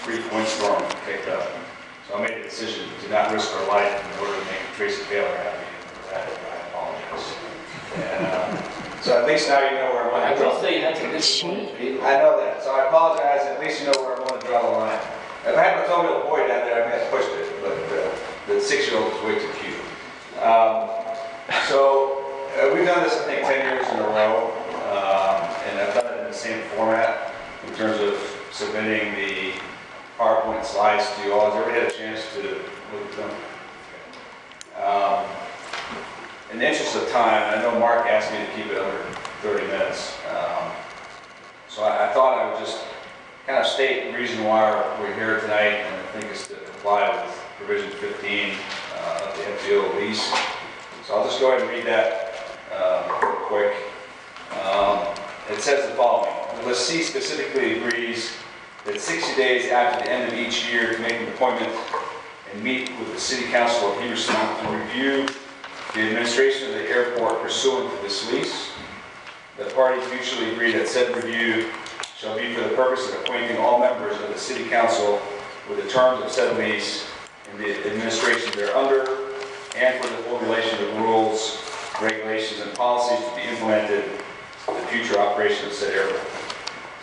brief windstorm picked up. So I made the decision to not risk our life in order to make Tracy Taylor happy. For that, I apologize. And, so at least now you know where I'm going. I will say that's a disappointment. I know that, so I apologize. At least you know where I'm going to draw the line. If I had a 12-year-old boy down there, I may have pushed it, but the 6-year-old is way too cute. We've done this, I think, 10 years in a row, and I've done it in the same format in terms of submitting the PowerPoint slides to you all. Has everybody had a chance to look at them? In the interest of time, I know Mark asked me to keep it under 30 minutes, so I thought I would just kind of state the reason why we're here tonight, and I think it's to comply with provision 15 of the FBO lease. So I'll just go ahead and read that real quick. It says the following: the lessee specifically agrees that 60 days after the end of each year to make an appointment and meet with the City Council of Heber City to review the administration of the airport pursuant to this lease. The parties mutually agree that said review shall be for the purpose of acquainting all members of the City Council with the terms of said lease and the administration thereunder, and for the formulation of rules, regulations, and policies to be implemented in the future operation of said airport.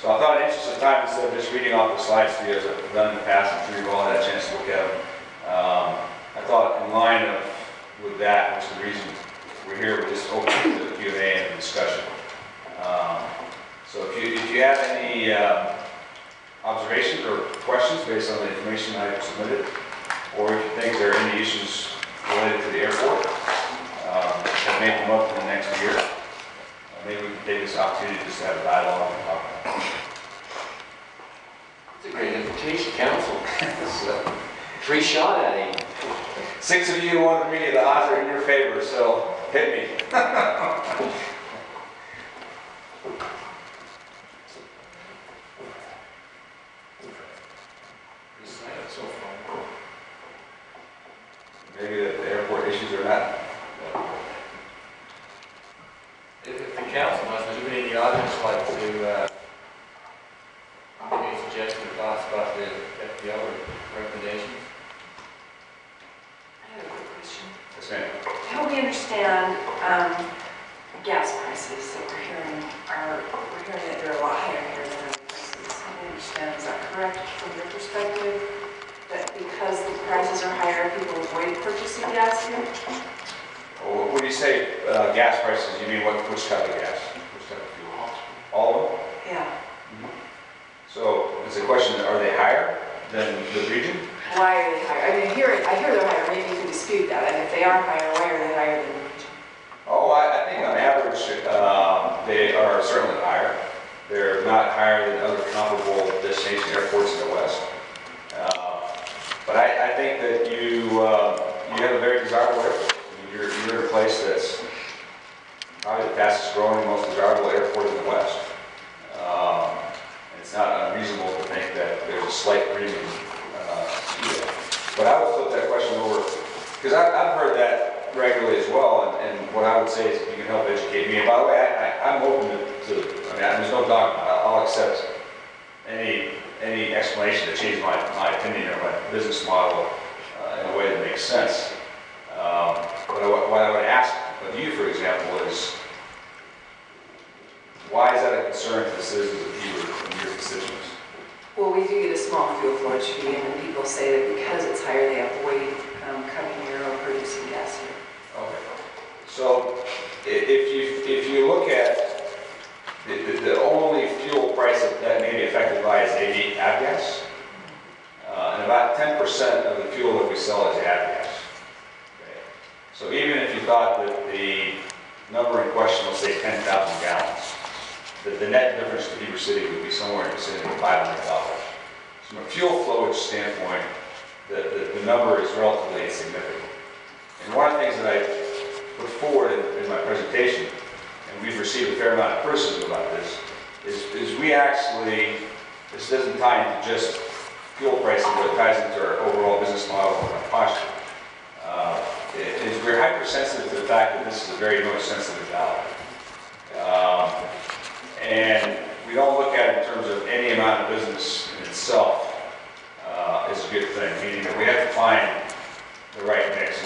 So I thought, in the interest of time, instead of just reading off the slides to you as I've done in the past, I'm sure you've all had a chance to look at them, I thought in line with that, which is the reason we're here, we're just open to the Q&A and the discussion. So if you have any observations or questions based on the information I have submitted, or if you think there are any issues related to the airport that may come up in the next year, maybe we can take this opportunity just to have a dialogue and talk about it. It's a great invitation, Council. Free shot at him. 6 of you wanted me, the odds are in your favor, so hit me. Maybe the airport issues are not. If the council does, would anybody in the audience like to give any suggestions or thoughts about the FBO recommendations? I have a quick question. Yes, ma'am. Help me understand gas prices that we're hearing that they're a lot higher here than other places. Help me understand, is that correct from your perspective? That because the prices are higher, people avoid purchasing gas here? Well, when you say gas prices, you mean which type of gas? Which type of fuel? All of them? Yeah. Mm-hmm. So is the question, are they higher than the region? Why are they higher? I mean, I hear they're higher. Maybe you can dispute that. And if they are higher, why are they higher than the region? Oh, I think on average, they are certainly higher. They're not higher than other comparable destination airports in the West. But I think that you have a very desirable airport. I mean, you're in a place that's probably the fastest growing, most desirable airport in the West. And it's not unreasonable to think that there's a slight premium to that. But I would flip that question over, because I've heard that regularly as well, and what I would say is if you can help educate me. And by the way, I'm open to I mean, there's no dogma. I'll accept any explanation to change my opinion or my business model in a way that makes sense. But what I would ask of you, for example, is why is that a concern to the citizens of Heber and your constituents? Well, we do get a small fuel floorage fee, and then people say that because it's higher, they avoid coming here or purchasing gas here. Okay. So if you look at the only fuel price that may be affected by is avgas, and about 10% of the fuel that we sell is avgas. Okay. So even if you thought that the number in question was say 10,000 gallons, the net difference to Heber City would be somewhere in the vicinity of $500. From a fuel flowage standpoint, the number is relatively insignificant. And one of the things that I put forward in my presentation, and we've received a fair amount of criticism about this, is we actually, this doesn't tie into just fuel pricing, but it ties into our overall business model and our posture. We're hypersensitive to the fact that this is a very noise sensitive dollar. And we don't look at it in terms of any amount of business in itself.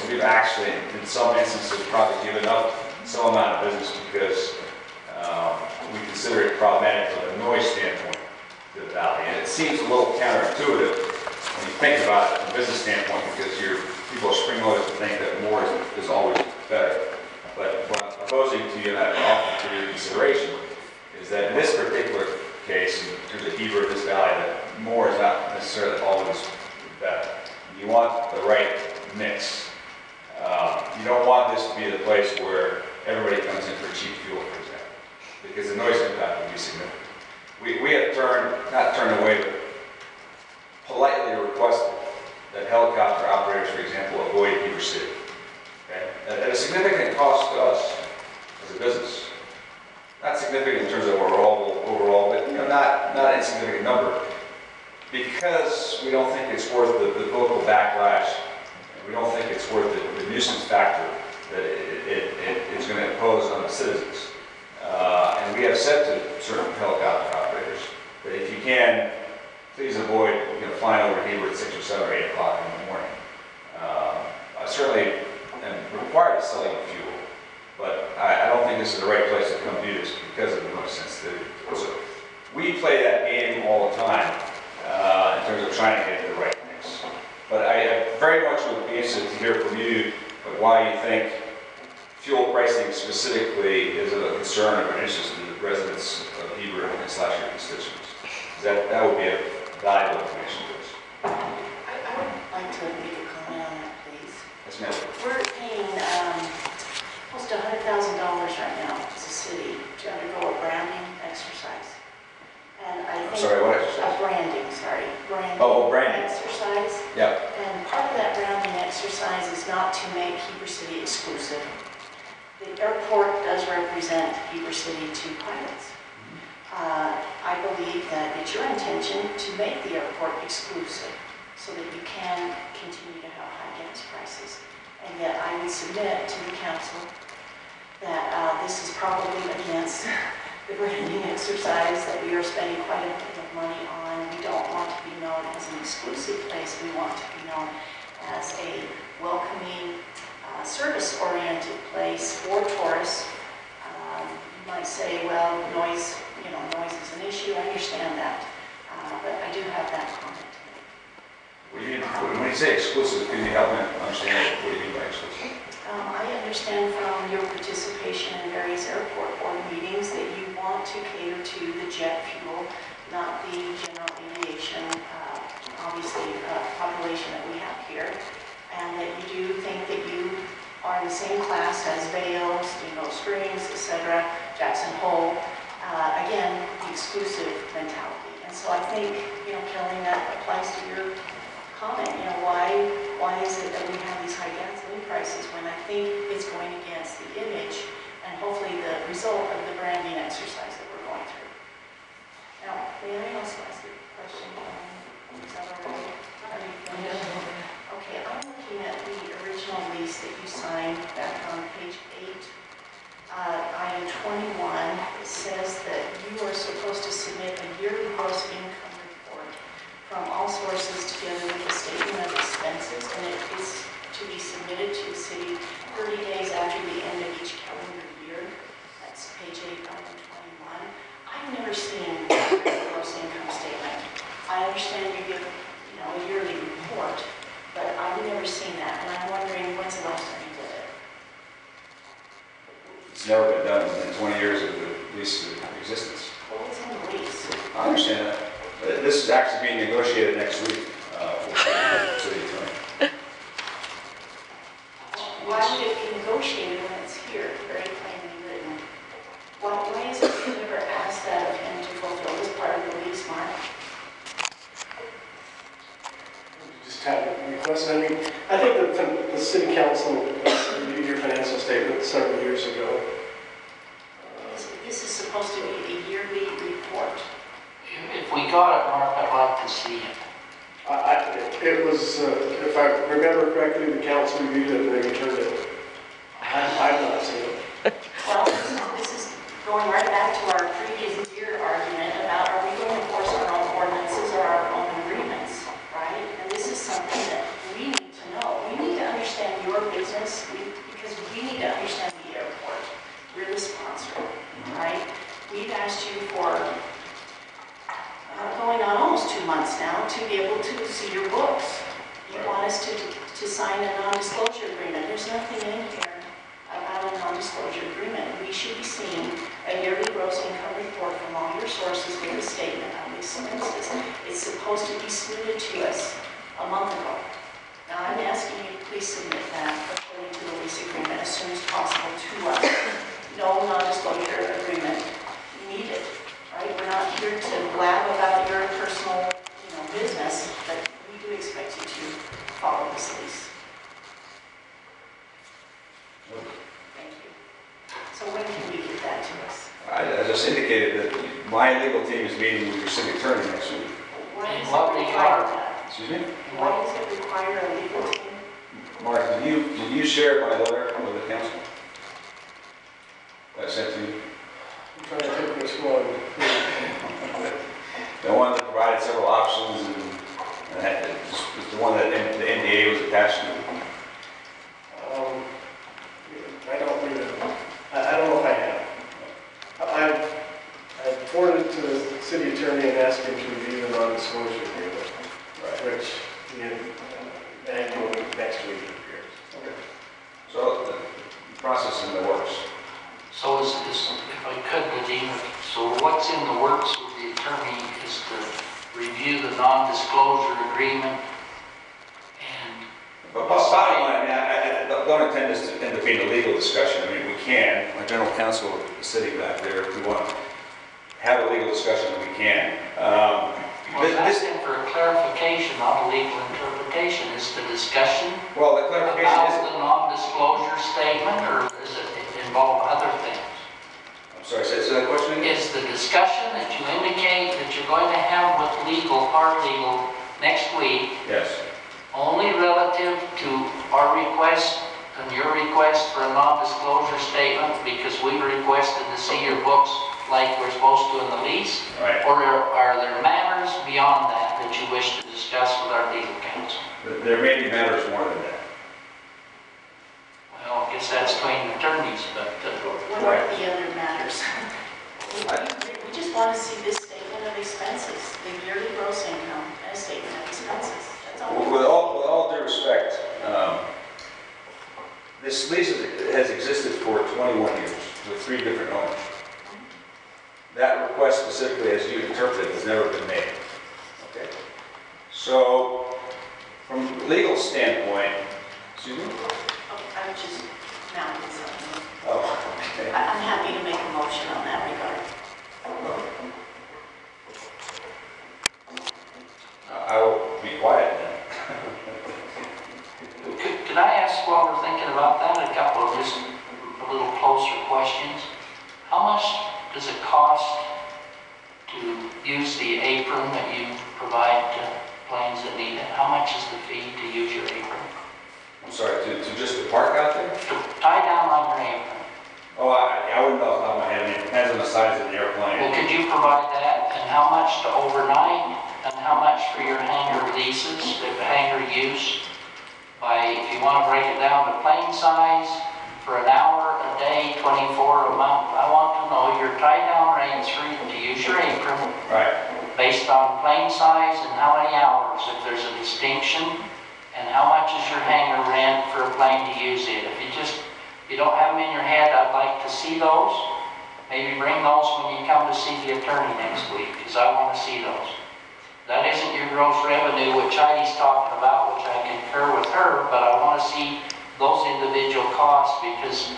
we've actually, in some instances, probably given up some amount of business because we consider it problematic from a noise standpoint to the valley. And it seems a little counterintuitive when you think about it from a business standpoint, because people are spring-loaded to think that more is always better. But what I'm proposing to you, and I offer for your consideration, is that in this particular case, in terms of Heber, this valley, that more is not necessarily always better. You want the right mix. You don't want this to be the place where everybody comes in for cheap fuel, for example, because the noise impact will be significant. We have not turned away, but politely requested that helicopter operators, for example, avoid Heber City. Okay? At a significant cost to us as a business. Not significant in terms of overall, but not an insignificant number, because we don't think it's worth the political backlash, and we don't think it's worth the nuisance factor that it's going to impose on the citizens. And we have said to certain helicopter operators that if you can, please avoid flying over Heber at 6 or 7 or 8 o'clock in the morning. I certainly am required to sell you fuel, but I don't think this is the right place to come do this because of the noise sensitivity. So we play that game all the time in terms of trying to get the right mix. But I very much would be interested to hear from you why you think fuel pricing specifically is a concern or an interest to the residents of Heber and / your constituents. That would be a valuable information to us. I would like to make a comment on that, please. Yes, ma'am. We're paying close to $100,000 right now as a city to undergo a branding exercise. And I think Sorry, what exercise? Branding Branding. exercise. Yeah. And part of that branding exercise is not to make Heber City exclusive. The airport does represent Heber City to pilots. I believe that it's your intention to make the airport exclusive so that you can continue to have high gas prices. And yet I would submit to the council that this is probably against the branding exercise that we are spending quite a bit of money on. We don't want to be known as an exclusive place. We want to be known as a welcoming, service-oriented place for tourists. You might say, well, noise is an issue. I understand that, but I do have that comment. When you say exclusive, can you help me understand what you mean by exclusive? I understand from your participation in various airport board meetings that you want to cater to the jet fuel, not the general aviation, obviously, population that we have here, and that you do think that you are in the same class as Vail, Steamboat Springs, etc., Jackson Hole. Again, the exclusive mentality. And so I think, Kelly, that applies to your comment. Why is it that we have these high gasoline prices when I think it's going against the image and hopefully the result of the branding exercise that we're going through. Now, may I also ask you a question? Is that all right? Are you finished? Okay, I'm looking at the original lease that you signed back on page 8. Item 21, it says that you are supposed to submit a yearly gross income report from all sources together with a statement of expenses, and it is to be submitted to the city 30 days after the end of each calendar year. That's page 8, item 21. I've never seen a gross income statement. I understand you give a yearly report, but I've never seen that, and I'm wondering when's the last time you did it? It's never been done in 20 years of the lease existence. Well, it's in the lease. I understand that. But this is actually being negotiated next week for the city attorney. Why would it be negotiated when it's here, very plainly written? Why is it you never asked that of him to fulfill this part of the lease, Mark? Just have a request. I think the city council reviewed your financial statement several years ago. This is supposed to be a yearly report. If we got it, Mark, I'd like to see it. It was, if I remember correctly, the council reviewed it and they returned it. I've not seen it. Well, this is going right back to our previous year argument about are we going to enforce our own ordinances or our own agreements, right? And this is something that we need to know. We need to understand your business months now to be able to see your books. You want us to sign a non-disclosure agreement. There's nothing in here about a non-disclosure agreement. We should be seeing a yearly gross income report from all your sources with a statement on these expenses. It's supposed to be submitted to us a month ago. Now, I'm asking you to please submit that according to the lease agreement as soon as possible to us. No non-disclosure agreement needed, right? We're not here to blab about your personal, business, but we do expect you to follow this lease. Thank you. So when can we get that to us? I just indicated that my legal team is meeting with your city attorney next week. Why does What it they require are. that? Excuse me? Why does it require a legal team? Mark, did you share my letter with the council? That I sent to you? I'm trying to think which one. The one that provided several options and it's the one that the NDA was attached to. I don't really, I don't know if I have. I forwarded it to the city attorney and asked him to review the non-disclosure agreement, which annual next week it appears. Okay. So the process in the works. So if I could, Nadine, so what's in the works with the attorney is to review the non-disclosure agreement and... But bottom line, I don't intend this to end up being a legal discussion. I mean, we can, my general counsel of the city back there, if we want to have a legal discussion, we can. I was asking for a clarification, not a legal interpretation. Is the discussion Well, the clarification about is, the non-disclosure statement, or does it involve other things? I'm sorry, say that question again? Is the discussion that you indicate that you're going to have with legal, paralegal, next week, Yes. only relative to our request and your request for a non-disclosure statement because we requested to see your books like we're supposed to in the lease? Right. Or are there matters beyond that that you wish to discuss with our legal counsel? There may be matters more than that. Well, I guess that's between attorneys, but... What are the other matters? We just want to see this statement of expenses, the yearly gross income and a statement of expenses. That's all. With all due respect, this lease has existed for 21 years with 3 different owners. That request specifically, as you interpreted, has never been made. Okay. So, from a legal standpoint, excuse me? I'm just mounting something. Oh, okay. I'm happy to make a motion on that regard. I will be quiet then. Could I ask, while we're thinking about that, a couple of just a little closer questions? How much does it cost to use the apron that you provide to planes that need it? How much is the fee to use your apron? I'm sorry, to just the park out there? To tie down on your apron. Oh, I wouldn't know off the top of my head. I mean, it depends on the size of the airplane. Well, could you provide that? And how much to overnight? And how much for your hangar leases, the hangar use? If you want to break it down to plane size, for an hour, a day, 24, a month, I want to know your tie-down rates for you to use your apron. Right. Based on plane size and how many hours, if there's a distinction, and how much is your hangar rent for a plane to use it. If you don't have them in your head, I'd like to see those. Maybe bring those when you come to see the attorney next week, because I want to see those. That isn't your gross revenue, which Heidi's talking about, which I concur with her, but I want to see those individual costs because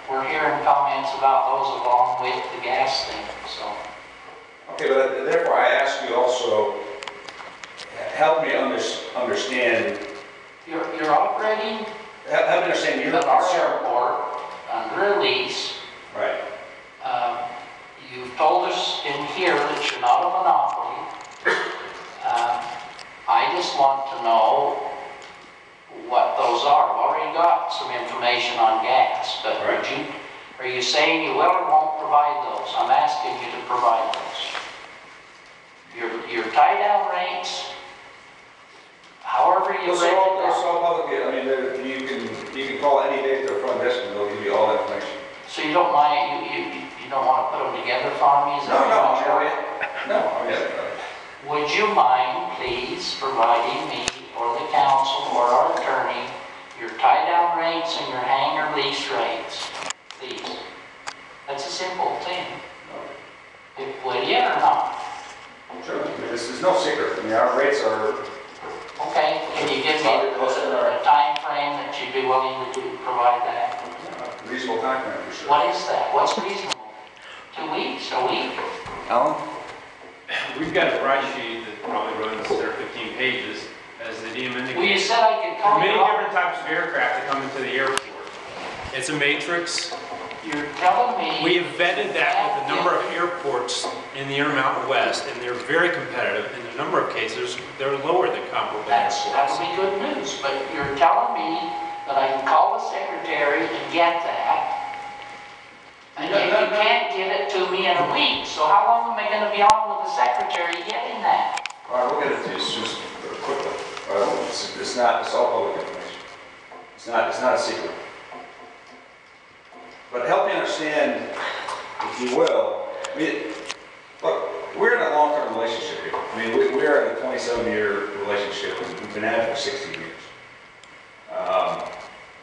we're hearing comments about those along with the gas thing, so. Okay, but therefore I ask you also, help me understand. You're operating Help me understand your at our concern. airport under a lease. Right. You've told us in here that you're not a monopoly. I just want to know what those are. I've already got some information on gas, but right. Are you saying you will or won't provide those? I'm asking you to provide those. Your tie-down rates, however you Those break are it all down. public. I mean, you can call any day to the front desk and they'll give you all that information. So you don't mind, you don't want to put them together for me? Is that what you want? No, I mean, would you mind please providing me or the council or our attorney your tie-down rates and your hangar lease rates, please? That's a simple thing. Will you or not? Sure, I mean, this is no secret. I mean, our rates are, Okay, can you give me a time frame that you'd be willing to provide that? reasonable time frame for sure. What is that? What's reasonable? 2 weeks, a week? Alan? We've got a price sheet that probably runs 10 or 15 pages, as the DM indicated. Well, you said I could There come are many here. different types of aircraft that come into the airport. It's a matrix. You're telling me. We have vetted that with a number of airports in the Intermountain West, and they're very competitive. In a number of cases, they're lower than comparable That'll airports. be good news, but you're telling me that I can call the secretary and get that. And yet you can't get it to me in a week, so how long am I gonna be on with the secretary getting that? All right, we'll get it to you soon, quickly. It's not, it's all public information. It's not a secret. But help me understand, if you will, I mean, look, we're in a long-term relationship here. I mean, we're in a 27-year relationship, and we've been at it for 16 years.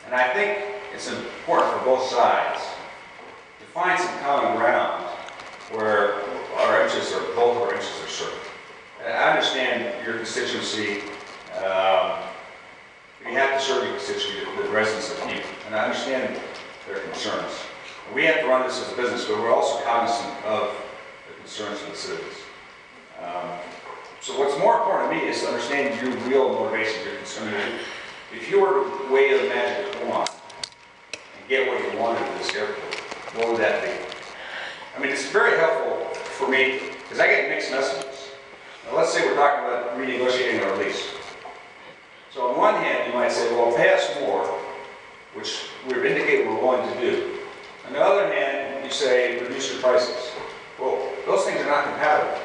And I think it's important for both sides to find some common ground where our interests are, both our interests are served. And I understand your constituency, you have to serve your constituency, the residents of Heber, and I understand their concerns. We have to run this as a business, but we're also cognizant of the concerns of the citizens. So what's more important to me is to understand your real motivation, your concern. If you were to wave a magic wand and get what you wanted at this airport, what would that be? I mean, it's very helpful for me, because I get mixed messages. Now, let's say we're talking about renegotiating our lease. So on one hand, you might say, well, pay us more, which we've indicated we're willing to do. On the other hand, you say, reduce your prices. Well, those things are not compatible.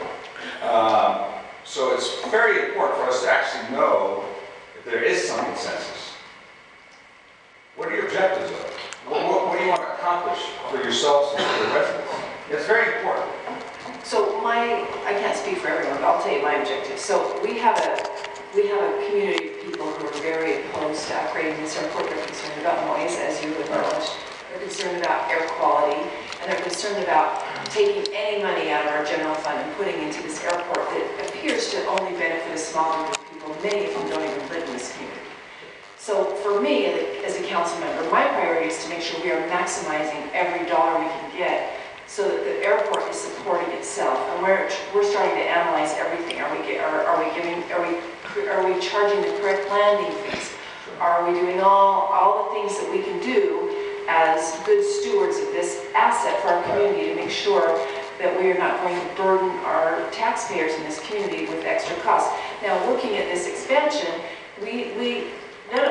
So it's very important for us to actually know if there is some consensus. What are your objectives, though? What do you want to accomplish for yourselves and for the residents? It's very important. So I can't speak for everyone, but I'll tell you my objective. So we have a community of people who are very opposed to upgrading this airport. They're concerned about noise, as you acknowledged. They're concerned about air quality, and they're concerned about taking any money out of our general fund and putting into this airport that appears to only benefit a small group of people. Many of them don't even live in this community. So for me, as a council member, my priority is to make sure we are maximizing every dollar we can get so that the airport is supporting itself. And we're starting to analyze everything. Are we charging the correct landing fees? Are we doing all the things that we can do as good stewards of this asset for our community to make sure that we are not going to burden our taxpayers in this community with extra costs? Now, looking at this expansion,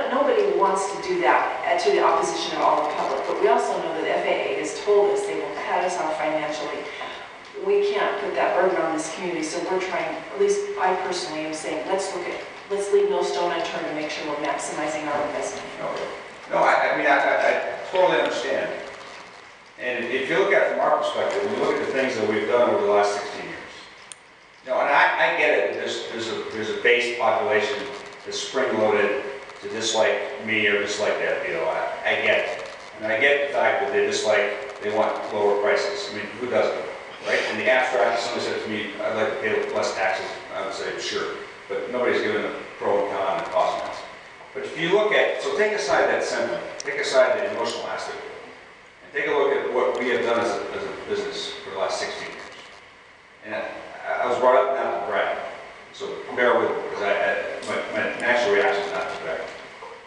nobody wants to do that to the opposition of all the public, but we also know that the FAA has told us they will cut us off financially. We can't put that burden on this community, so we're trying, at least I personally am saying, let's leave no stone unturned to make sure we're maximizing our investment. Okay. No, I totally understand. And if you look at it from our perspective, when you look at the things that we've done over the last 16 years, and I get it, there's a base population that's spring-loaded to dislike me or dislike the FBO. I get it. And I get the fact that they want lower prices. I mean, who doesn't, right? In the abstract, if somebody said to me, I'd like to pay less taxes, I would say, sure. But nobody's given a pro and con and cost analysis. But if you look at, so take aside that sentiment, take aside the emotional aspect of it, and take a look at what we have done as a business for the last 16 years. And I was brought up not to brag, so bear with me, because my natural reaction is not to brag.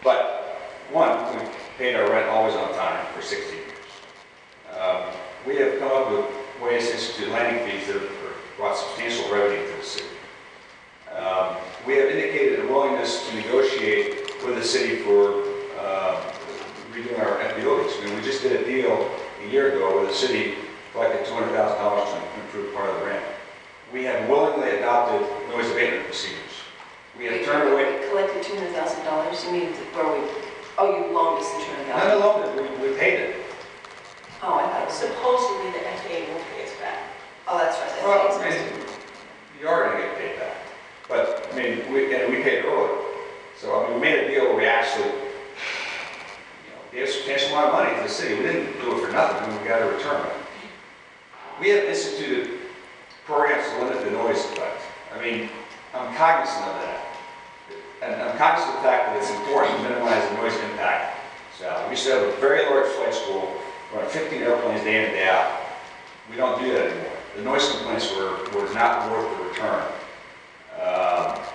But one, we paid our rent always on time for 16 years. We have come up with ways to institute landing fees that have brought substantial revenue to the city. We have indicated a willingness to negotiate with the city for redoing our FBO lease. I mean, we just did a deal a year ago where the city collected $200,000 to improve part of the ramp. We have willingly adopted noise abatement procedures. We have turned away. We collected $200,000. You mean you loaned us the $200,000? Not loaned it, we paid it. Oh, I thought it was Supposedly the FAA will pay us back. Oh, that's right. Well, I mean, you are going to get paid back. mean, and we paid early. So, I mean, we made a deal where we actually, gave a substantial amount of money to the city. We didn't do it for nothing, and we got a return on it. We have instituted programs to limit the noise effect. I mean, I'm cognizant of that. And I'm cognizant of the fact that it's important to minimize the noise impact. So we used to have a very large flight school, running 15 airplanes day in and day out. We don't do that anymore. The noise complaints were not worth the return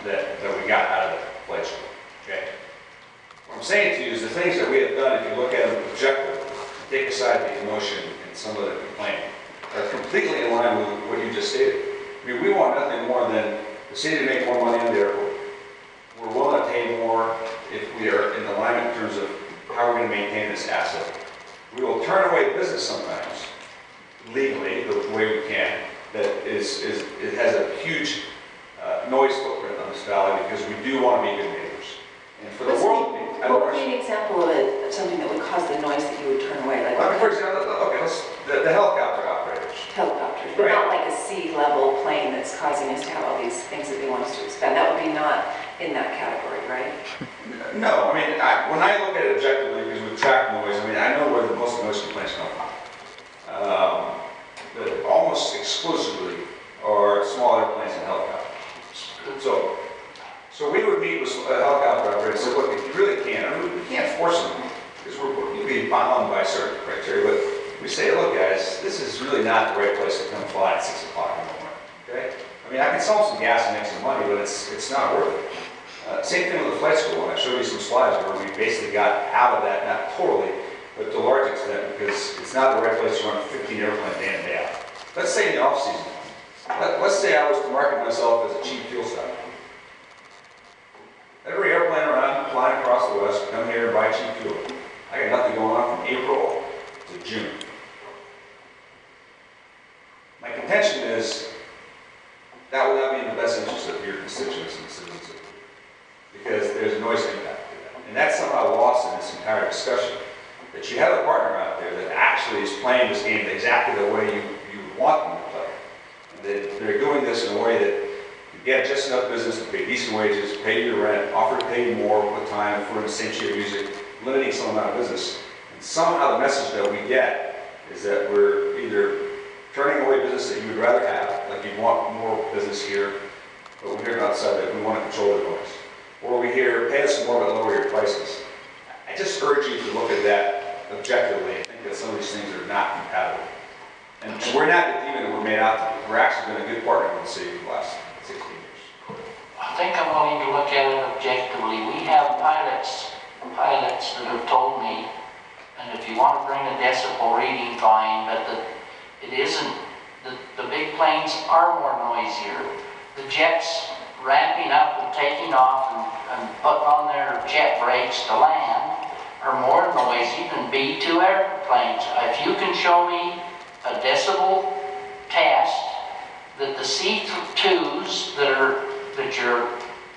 that we got out of the flight school. Okay? What I'm saying to you is the things that we have done, if you look at them objectively, take aside the emotion and some of the complaining, are completely in line with what you just stated. I mean, we want nothing more than the city to make more money on the airport. We're willing to pay more if we are in alignment in terms of how we're going to maintain this asset. We will turn away business sometimes, legally, the way we can, that it has a huge noise footprint on this valley because we do want to be good neighbors. And for the world, what would be an example of something that would cause the noise that you would turn away? Like, for example, okay, the helicopter operators. Helicopters, but not like a sea-level plane that's causing us to have all these things that they want us to expend. That would be not in that category, right? No, I mean, when I look at it objectively, because we track noise, I mean, I know where most noise complaints come from. But almost exclusively are small airplanes and helicopters. So we would meet with a helicopter operator and say, look, if you really can, I mean, we can't force them because we'd be bound by certain criteria, but we say, look, guys, this is really not the right place to come fly at 6 o'clock in the morning, okay? I mean, I can sell them some gas and make some money, but it's not worth it. Same thing with the flight school, and I showed you some slides where we basically got out of that, not totally, but to a large extent, because it's not the right place to run 15 airplanes day in and day out. Let's say in the off season, let's say I was to market myself as a cheap fuel stop. Every airplane around flying across the west come here and buy cheap fuel. I got nothing going on from April to June. My contention is that would not be in the best interest of your constituents and the citizens of Cleveland, because there's a noise impact to that. And that's somehow lost in this entire discussion. That you have a partner out there that actually is playing this game exactly the way you want them to play. And that they're doing this in a way that you get just enough business to pay decent wages, pay your rent, offer to pay you more with time for the same sheet of music, limiting some amount of business. And somehow the message that we get is that we're either turning away business that you would rather have, like you want more business here, but we're hearing outside that we want to control the noise. Or we hear, pay us more but lower your prices. I just urge you to look at that objectively and think that some of these things are not compatible. And we're not the demon that we're made out to be. We're actually been a good partner with the city for the last 16 years. I think I'm willing to look at it objectively. We have pilots that have told me, and if you want to bring a decibel reading, fine, but it isn't, the big planes are more noisier. The jets ramping up and taking off and putting on their jet brakes to land are more noisy than B-2 airplanes. If you can show me a decibel test that the C-2s that you're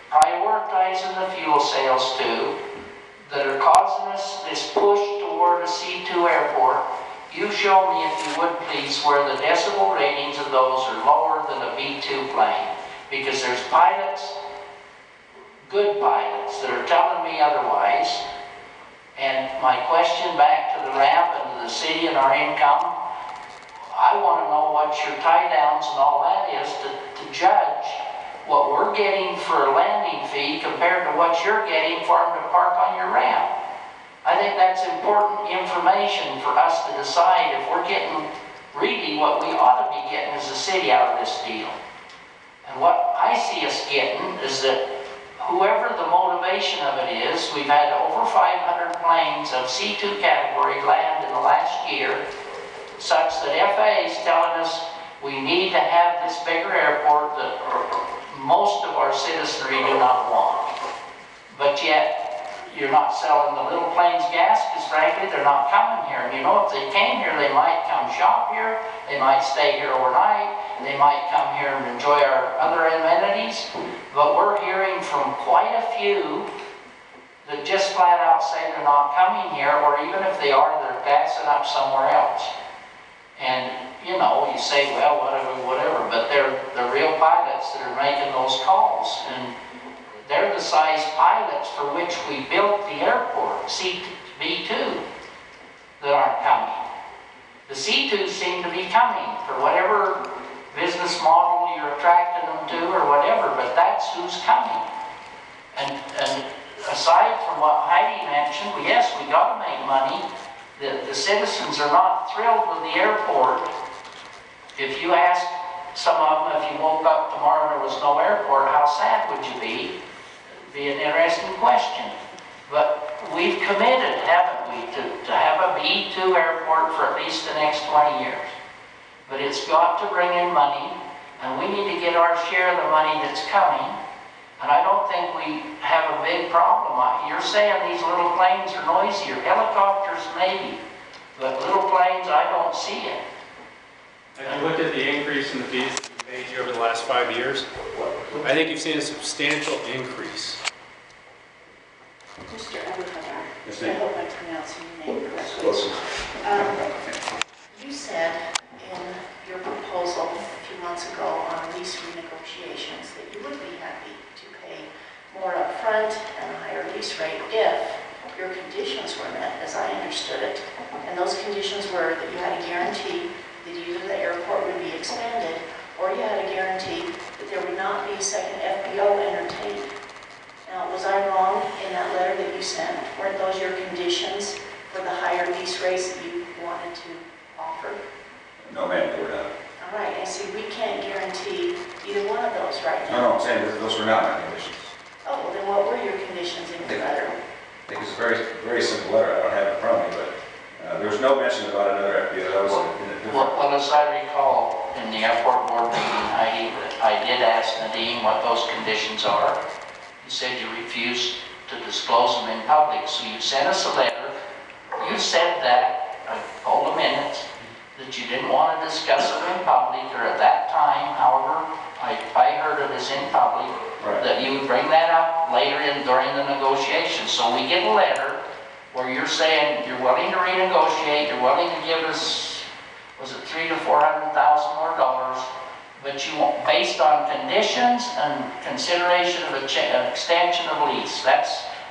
prioritizing the fuel sales to, that are causing us this push toward a C-2 airport, you show me, if you would please, where the decibel ratings of those are lower than a B-2 plane. Because there's pilots, good pilots, that are telling me otherwise. And my question back to the ramp and to the city and our income, I want to know what your tie downs and all that is to judge what we're getting for a landing fee compared to what you're getting for them to park on your ramp. I think that's important information for us to decide if we're getting really what we ought to be getting as a city out of this deal. And what I see us getting is that whoever the motivation of it is, we've had over 500 planes of C2 category land in the last year, such that FAA is telling us we need to have this bigger airport that most of our citizenry do not want. But yet, you're not selling the little planes gas because frankly they're not coming here. And you know, if they came here, they might come shop here, they might stay here overnight, they might come here and enjoy our other amenities. But we're hearing from quite a few that just flat out say they're not coming here, or even if they are, they're gassing up somewhere else. And you know, you say, well, whatever, but they're the real pilots that are making those calls. And the size pilots for which we built the airport, B2, that aren't coming. The C2s seem to be coming for whatever business model you're attracting them to or whatever, but that's who's coming. And aside from what Heidi mentioned, yes, we got to make money. The citizens are not thrilled with the airport. If you ask some of them, if you woke up tomorrow and there was no airport, how sad would you be? It'd be an interesting question. But we've committed, haven't we, to have a B2 airport for at least the next 20 years. But it's got to bring in money, and we need to get our share of the money that's coming. And I don't think we have a big problem. You're saying these little planes are noisier. Helicopters, maybe. But little planes, I don't see it. Have you looked at the increase in the fees that we paid you over the last 5 years? I think you've seen a substantial increase. Mr. Abuhadar, Yes, I ma'am. hope I'm pronouncing your name correctly. Listen. You said in your proposal a few months ago on lease renegotiations that you would be happy to pay more upfront and a higher lease rate if your conditions were met, as I understood it. And those conditions were that you had a guarantee that either the airport would be expanded or you had a guarantee that there would not be a second FBO entertained. Now, was I wrong in that letter that you sent? Weren't those your conditions for the higher lease rates that you wanted to offer? No, ma'am, they were not. All right, and see, we can't guarantee either one of those right No, now. no, I'm saying that those were not my conditions. Oh, well, then what were your conditions in your letter? I think it's a very, very simple letter. I don't have it in front of me, but there was no mention about another FBO. That was in a different. Well, as I recall, in the airport board meeting, I did ask Nadine what those conditions are. You said you refused to disclose them in public, so you sent us a letter. You said that, I pulled the minutes, that you didn't want to discuss them in public, or at that time, however, I heard it as in public, Right. that you would bring that up later during the negotiations. So we get a letter where you're saying you're willing to renegotiate, you're willing to give us, was it $300,000 to $400,000 more dollars, but you want, based on conditions and consideration of an extension of lease.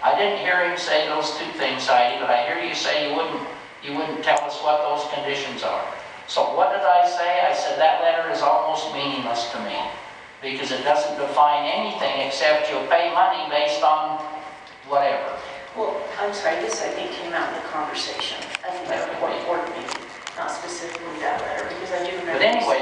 I didn't hear him say those two things, Heidi, but I hear you say you wouldn't tell us what those conditions are. So what did I say? I said that letter is almost meaningless to me because it doesn't define anything except you'll pay money based on whatever. Well, I'm sorry, this I think came out in the conversation at the airport board meeting, not specifically that letter, because I do remember. But anyway,